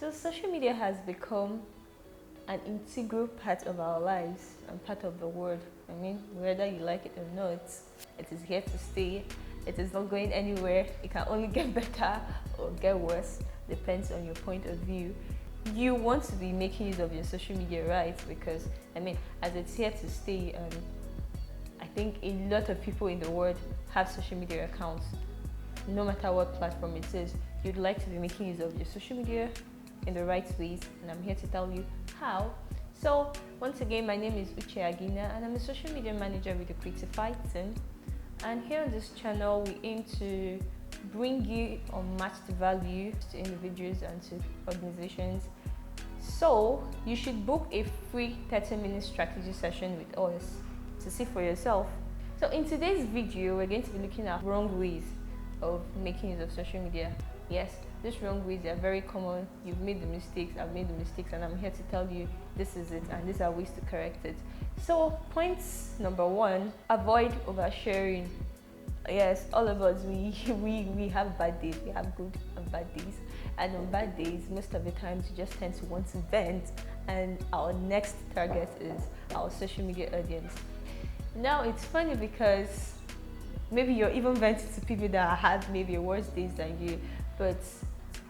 So social media has become an integral part of our lives and part of the world. I mean, whether you like it or not, it is here to stay. It is not going anywhere. It can only get better or get worse, depends on your point of view. You want to be making use of your social media, right? Because I mean, as it's here to stay, I think a lot of people in the world have social media accounts. No matter what platform it is, you'd like to be making use of your social media in the right ways, and I'm here to tell you how. So once again, my name is Uche Agina and I'm a social media manager with the Creatify team. And here on this channel, we aim to bring you unmatched value to individuals and to organizations. So you should book a free 30-minute strategy session with us to see for yourself. So in today's video, we're going to be looking at wrong ways of making use of social media. Yes, these wrong ways are very common. You've made the mistakes, I've made the mistakes, and I'm here to tell you this is it and these are ways to correct it. So points number one, avoid oversharing. Yes, all of us, we have bad days, we have good and bad days. And on bad days, most of the times we just tend to want to vent, and our next target is our social media audience. Now it's funny because maybe you're even venting to people that have maybe worse days than you, but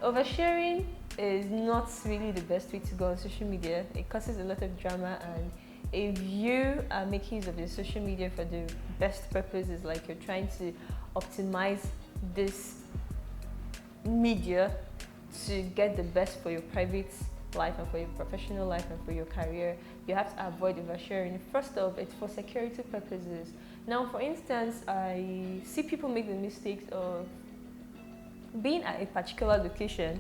oversharing is not really the best way to go on social media. It causes a lot of drama, and if you are making use of your social media for the best purposes, like you're trying to optimize this media to get the best for your private life and for your professional life and for your career, you have to avoid oversharing. First off, it's for security purposes. Now, for instance, I see people make the mistakes of being at a particular location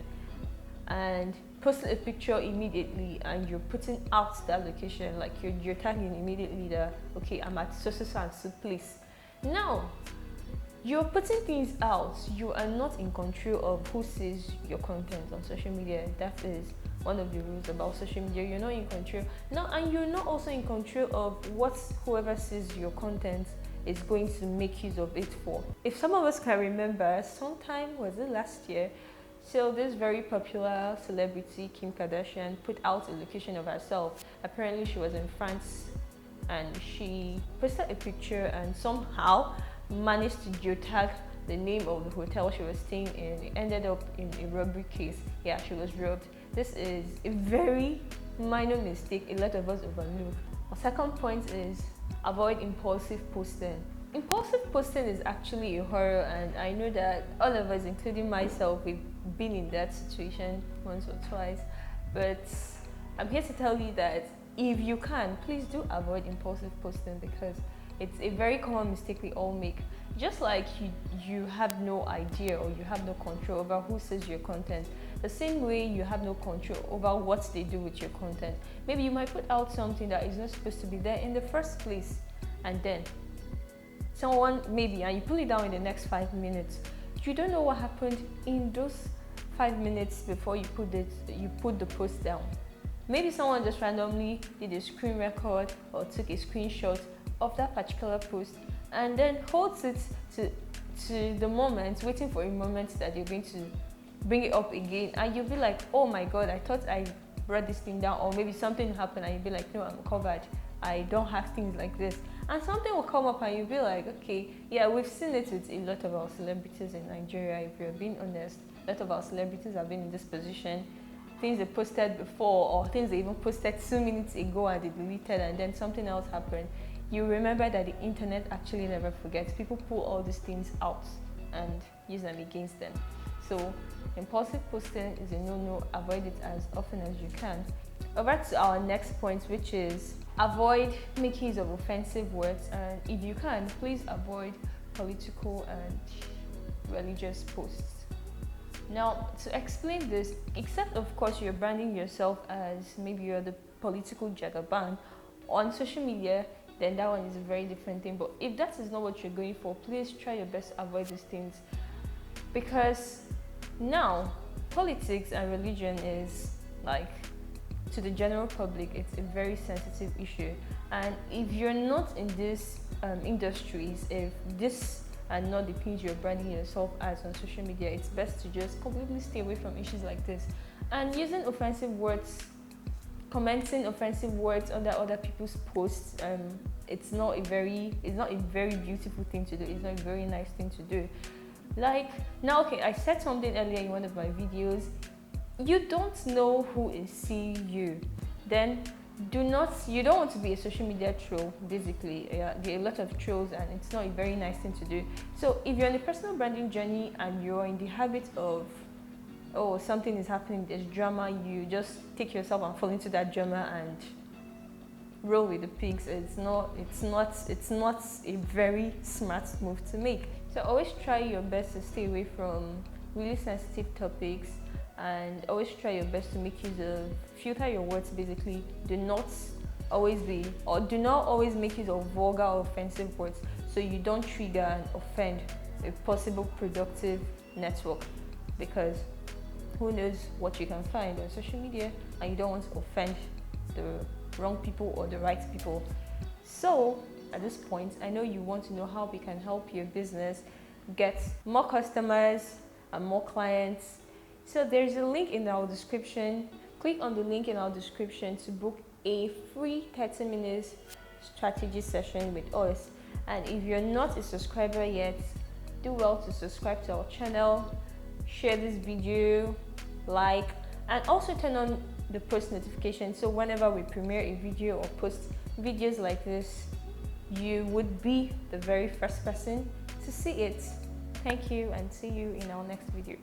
and posting a picture immediately, and you're putting out that location, like you're tagging immediately that, okay, I'm at so and so place. Now, you're putting things out. You are not in control of who sees your content on social media. That is one of the rules about social media. You're not in control. Now, and you're not also in control of what whoever sees your content is going to make use of it for. If some of us can remember, sometime, was it last year? So this very popular celebrity, Kim Kardashian, put out a location of herself. Apparently she was in France and she posted a picture and somehow managed to geotag the name of the hotel she was staying in. It ended up in a robbery case. Yeah, she was robbed. This is a very minor mistake a lot of us overlook. Our second point is avoid impulsive posting. Impulsive posting is actually a horror, and I know that all of us, including myself, we've been in that situation once or twice. But I'm here to tell you that if you can, please do avoid impulsive posting, because it's a very common mistake we all make. Just like you have no idea or you have no control over who sees your content, the same way you have no control over what they do with your content. Maybe you might put out something that is not supposed to be there in the first place, and then someone maybe, and you pull it down in the next 5 minutes. You don't know what happened in those 5 minutes before you put the post down. Maybe someone just randomly did a screen record or took a screenshot of that particular post and then holds it to the moment, waiting for a moment that you're going to bring it up again, and you'll be like, oh my god, I thought I brought this thing down, or maybe something happened and you'll be like, no, I'm covered, I don't have things like this. And something will come up and you'll be like, okay, yeah, we've seen it with a lot of our celebrities in Nigeria. If you're being honest, a lot of our celebrities have been in this position. Things they posted before, or things they even posted 2 minutes ago and they deleted, and then something else happened. You remember that the internet actually never forgets. People pull all these things out and use them against them. So impulsive posting is a no-no. Avoid it as often as you can. Over to our next point, which is avoid making use of offensive words, and if you can, please avoid political and religious posts. Now, to explain this, except of course you're branding yourself as maybe you're the political jagaban on social media, then that one is a very different thing. But if that is not what you're going for, please try your best to avoid these things, because now politics and religion is like, to the general public, it's a very sensitive issue. And if you're not in these industries, if this and not the things you're branding yourself as on social media, it's best to just completely stay away from issues like this. And using offensive words, commenting offensive words under other people's posts, it's not a very beautiful thing to do. It's not a very nice thing to do. Like, now, okay, I said something earlier in one of my videos. You don't know who is seeing you. Then you don't want to be a social media troll, basically. Yeah, there are a lot of trolls and it's not a very nice thing to do. So if you're on a personal branding journey and you're in the habit of, oh, something is happening, there's drama, you just take yourself and fall into that drama and roll with the pigs. It's not a very smart move to make. So always try your best to stay away from really sensitive topics, and always try your best to make use of, filter your words basically. Do not always make use of vulgar or offensive words, so you don't trigger and offend a possible productive network, because who knows what you can find on social media, and you don't want to offend the wrong people or the right people. So at this point, I know you want to know how we can help your business get more customers and more clients. So there's a link in our description. Click on the link in our description to book a free 30 minutes strategy session with us. And if you're not a subscriber yet, do well to subscribe to our channel, share this video, like, and also turn on the post notification, so whenever we premiere a video or post videos like this, you would be the very first person to see it. Thank you, and see you in our next video.